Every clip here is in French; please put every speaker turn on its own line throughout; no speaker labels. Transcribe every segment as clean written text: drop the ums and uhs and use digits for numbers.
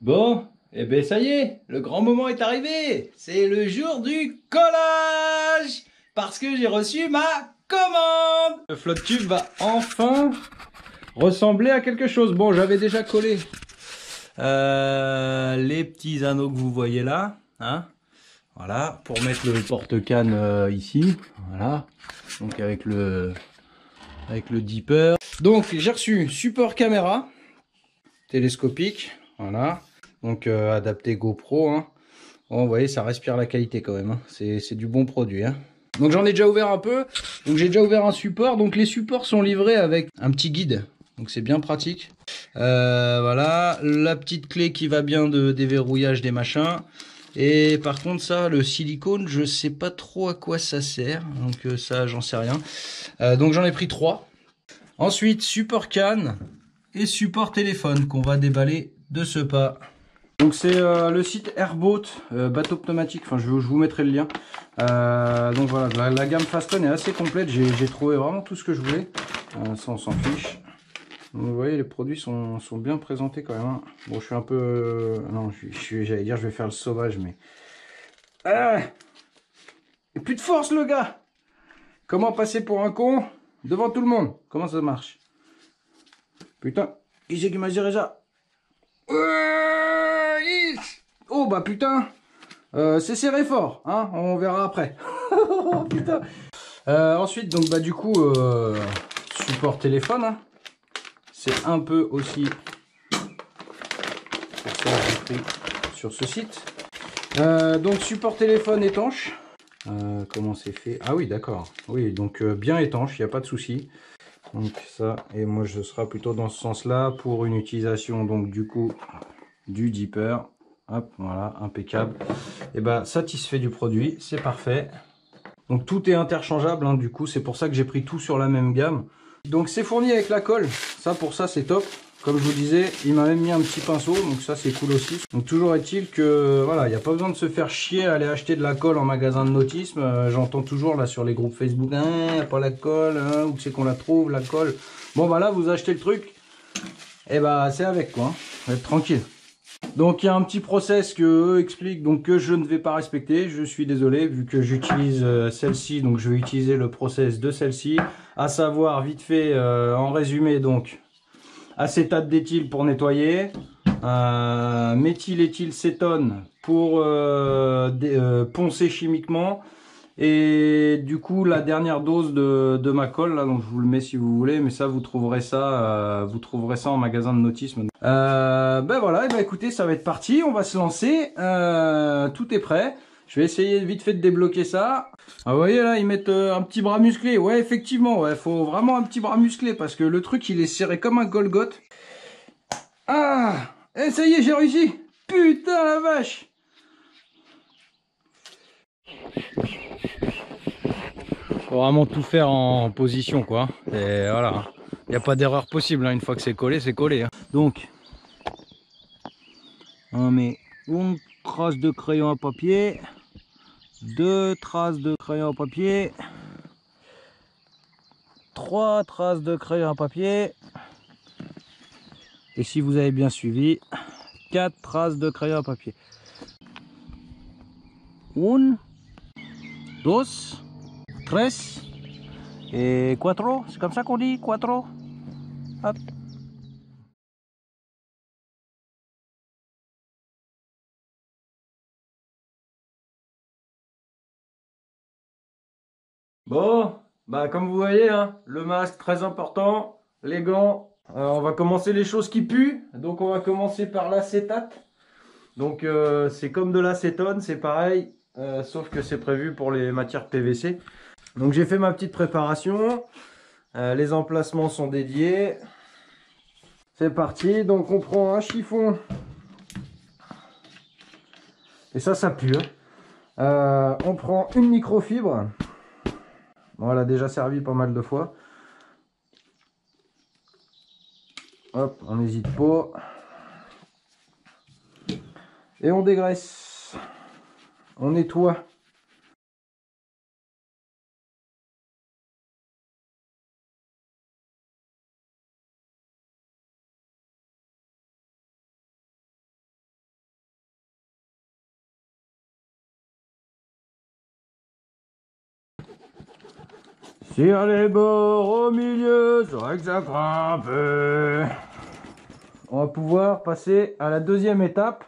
Bon, eh ben ça y est, le grand moment est arrivé. C'est le jour du collage parce que j'ai reçu ma commande. Le flotte tube va enfin ressembler à quelque chose. Bon, j'avais déjà collé les petits anneaux que vous voyez là, hein. Voilà, pour mettre le porte-canne ici. Voilà, donc avec le dipper. Donc j'ai reçu support caméra télescopique, voilà. Donc adapté GoPro, hein. Bon, vous voyez, ça respire la qualité quand même, hein. C'est du bon produit, hein. Donc j'en ai déjà ouvert un peu. Donc j'ai déjà ouvert un support. Donc les supports sont livrés avec un petit guide. Donc c'est bien pratique. Voilà, la petite clé qui va bien de déverrouillage des machins. Et par contre ça, le silicone, je sais pas trop à quoi ça sert. Donc ça, j'en sais rien. Donc j'en ai pris 3. Ensuite, support canne et support téléphone qu'on va déballer de ce pas. Donc c'est le site Airboat, bateau pneumatique, enfin je vous mettrai le lien. Donc voilà, la gamme Faston est assez complète, j'ai trouvé vraiment tout ce que je voulais. Ça on s'en fiche. Donc, vous voyez, les produits sont bien présentés quand même, hein. Bon, je suis un peu... non, j'allais dire je vais faire le sauvage, mais... Ah, et plus de force le gars. Comment passer pour un con devant tout le monde? Comment ça marche? Putain, qui c'est qui m'a géré ça? Oh bah putain, c'est serré fort, hein, on verra après. Oh putain. Ensuite, donc bah du coup, support téléphone, hein. C'est un peu aussi pour ça que j'ai pris sur ce site. Donc support téléphone étanche. Comment c'est fait? Ah oui, d'accord. Oui, donc bien étanche, il n'y a pas de souci. Donc ça, et moi je serai plutôt dans ce sens-là pour une utilisation donc du coup du dipper. Hop, voilà, impeccable. Et bah satisfait du produit, c'est parfait. Donc tout est interchangeable, hein, du coup c'est pour ça que j'ai pris tout sur la même gamme. Donc c'est fourni avec la colle, ça pour ça c'est top. Comme je vous disais, il m'a même mis un petit pinceau, donc ça c'est cool aussi. Donc toujours est-il que voilà, il n'y a pas besoin de se faire chier à aller acheter de la colle en magasin de nautisme. J'entends toujours là sur les groupes Facebook, hein, y a pas la colle, hein, où c'est qu'on la trouve la colle. Bon bah là vous achetez le truc, et bah c'est avec quoi, hein. Vous êtes tranquille. Donc il y a un petit process que eux expliquent, donc que je ne vais pas respecter, je suis désolé vu que j'utilise celle-ci, donc je vais utiliser le process de celle-ci, à savoir vite fait en résumé donc acétate d'éthyle pour nettoyer, méthyléthylcétone pour poncer chimiquement. Et du coup la dernière dose de ma colle là, donc je vous le mets si vous voulez, mais ça vous trouverez ça en magasin de nautisme. Ben voilà, et ben écoutez, ça va être parti, on va se lancer. Tout est prêt. Je vais essayer vite fait de débloquer ça. Ah, vous voyez là, ils mettent un petit bras musclé. Ouais, effectivement, ouais, faut vraiment un petit bras musclé parce que le truc il est serré comme un Golgoth. Ah, et ça y est, j'ai réussi. Putain la vache. Faut vraiment tout faire en position quoi. Et voilà, il n'y a pas d'erreur possible, hein. Une fois que c'est collé, hein. Donc on met une trace de crayon à papier, 2 traces de crayon à papier, 3 traces de crayon à papier, et si vous avez bien suivi, 4 traces de crayon à papier. 1, 2, 3 et 4, c'est comme ça qu'on dit, 4. Hop. Bon, bah comme vous voyez, hein, le masque très important, les gants. On va commencer les choses qui puent. Donc on va commencer par l'acétate. Donc c'est comme de l'acétone, c'est pareil, sauf que c'est prévu pour les matières PVC. Donc j'ai fait ma petite préparation. Les emplacements sont dédiés. C'est parti. Donc on prend un chiffon. Et ça pue, hein. On prend une microfibre. Bon, elle a déjà servi pas mal de fois. Hop, on n'hésite pas. Et on dégraisse. On nettoie. Sur les bords au milieu, c'est vrai que ça craint un peu. On va pouvoir passer à la deuxième étape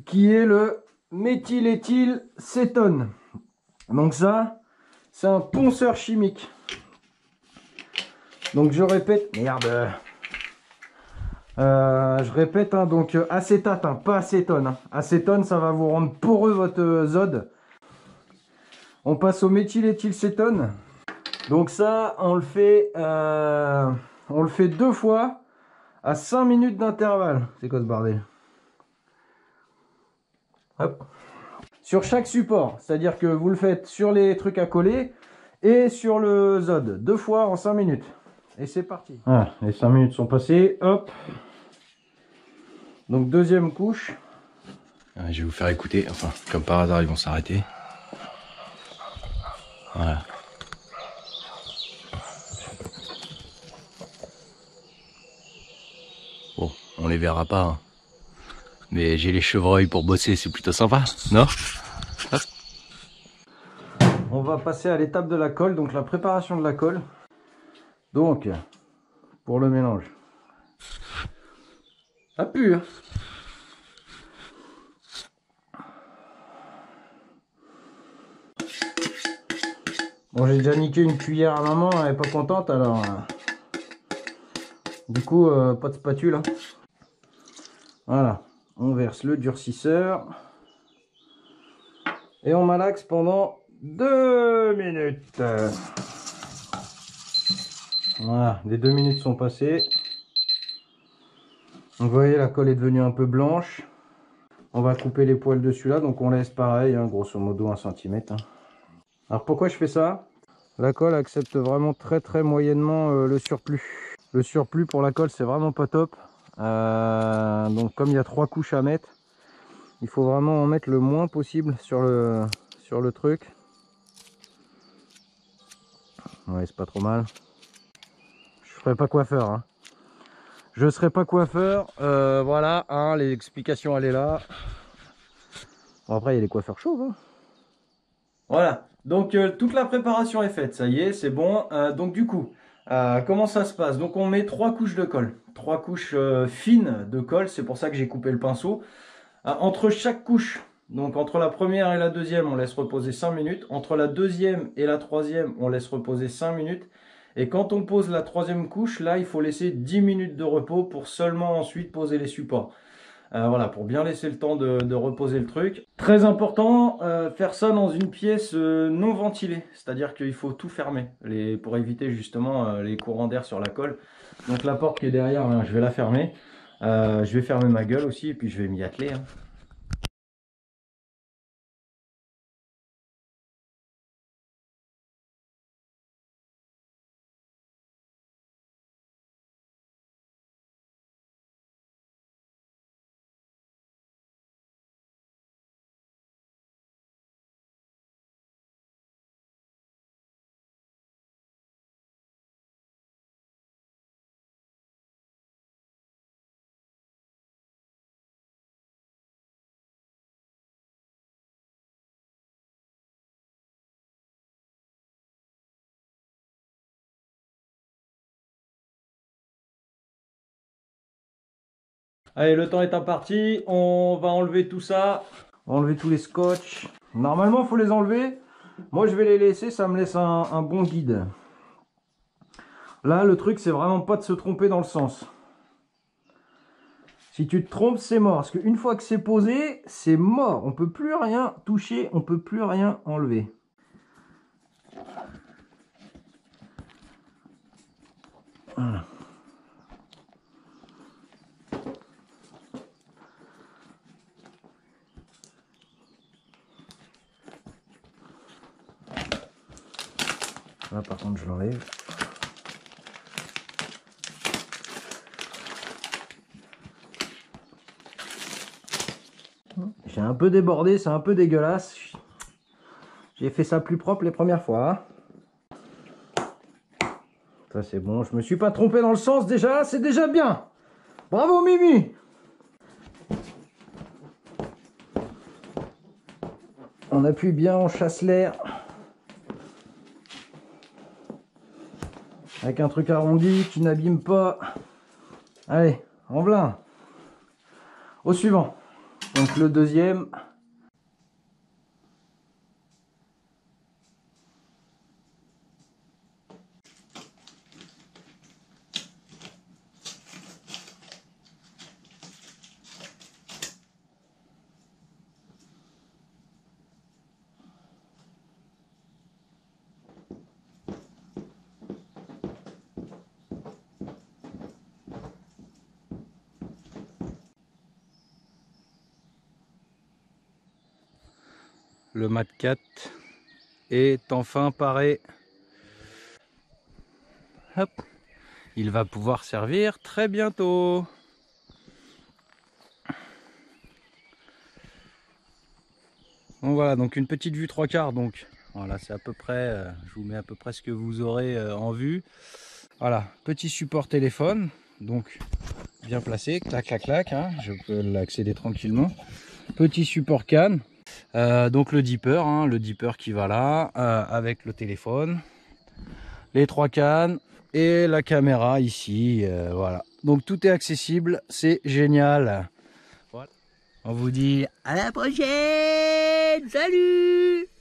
qui est le méthyléthylcétone. Donc ça, c'est un ponceur chimique. Donc je répète, merde. Je répète, hein, donc acétate, hein, pas acétone. Hein. Acétone, ça va vous rendre poreux votre zode. On passe au méthyléthylcétone. Donc ça, on le fait 2 fois à 5 minutes d'intervalle. C'est quoi ce bordel? Hop. Sur chaque support, c'est-à-dire que vous le faites sur les trucs à coller et sur le zode. 2 fois en 5 minutes. Et c'est parti. Voilà, les 5 minutes sont passées. Hop. Donc deuxième couche.
Je vais vous faire écouter. Enfin, comme par hasard, ils vont s'arrêter. Voilà. Bon, on les verra pas. Hein. Mais j'ai les chevreuils pour bosser, c'est plutôt sympa, non? Hop.
On va passer à l'étape de la colle, donc la préparation de la colle. Donc, pour le mélange. Ça pue, hein. Bon, j'ai déjà niqué une cuillère à maman, elle est pas contente, alors... Du coup, pas de spatule. Hein. Voilà, on verse le durcisseur. Et on malaxe pendant 2 minutes. Voilà, les 2 minutes sont passées. Donc, vous voyez, la colle est devenue un peu blanche. On va couper les poils dessus là, donc on laisse pareil, hein, grosso modo 1 cm. Hein. Alors pourquoi je fais ça? La colle accepte vraiment très moyennement le surplus. Le surplus pour la colle, c'est vraiment pas top. Donc comme il y a 3 couches à mettre, il faut vraiment en mettre le moins possible sur le truc. Ouais, c'est pas trop mal. Je ferai pas coiffeur. Hein. Je serai pas coiffeur. Voilà, hein, l'explication elle est là. Bon, après, il y a les coiffeurs chauves. Hein. Voilà. Donc toute la préparation est faite. Ça y est, c'est bon. Donc du coup, comment ça se passe? Donc on met 3 couches de colle. 3 couches fines de colle. C'est pour ça que j'ai coupé le pinceau. Entre chaque couche, donc entre la première et la deuxième, on laisse reposer 5 minutes. Entre la deuxième et la troisième, on laisse reposer 5 minutes. Et quand on pose la troisième couche, là, il faut laisser 10 minutes de repos pour seulement ensuite poser les supports. Voilà, pour bien laisser le temps de reposer le truc. Très important, faire ça dans une pièce non ventilée. C'est-à-dire qu'il faut tout fermer pour éviter justement les courants d'air sur la colle. Donc la porte qui est derrière, hein, je vais la fermer. Je vais fermer ma gueule aussi et puis je vais m'y atteler. Hein. Allez, le temps est imparti, on va enlever tout ça. On va enlever tous les scotch. Normalement, il faut les enlever. Moi, je vais les laisser, ça me laisse un bon guide. Là, le truc, c'est vraiment pas de se tromper dans le sens. Si tu te trompes, c'est mort. Parce qu'une fois que c'est posé, c'est mort. On peut plus rien toucher, on peut plus rien enlever. Voilà. Là, par contre, je l'enlève. J'ai un peu débordé, c'est un peu dégueulasse. J'ai fait ça plus propre les premières fois. Ça c'est bon, je me suis pas trompé dans le sens déjà, c'est déjà bien. Bravo Mimi. On appuie bien, on chasse l'air. avec un truc arrondi qui n'abîme pas. Allez, en plein. Au suivant. Donc le deuxième. Le Mat 4 est enfin paré. Hop. Il va pouvoir servir très bientôt. Donc voilà, donc une petite vue 3/4. Donc voilà, c'est à peu près, je vous mets à peu près ce que vous aurez en vue. Voilà, petit support téléphone, donc bien placé, clac clac clac, hein, je peux l'accéder tranquillement. Petit support canne. Donc le dipper, hein, le dipper qui va là, avec le téléphone, les 3 cannes et la caméra ici, voilà. Donc tout est accessible, c'est génial. Voilà. On vous dit à la prochaine, salut!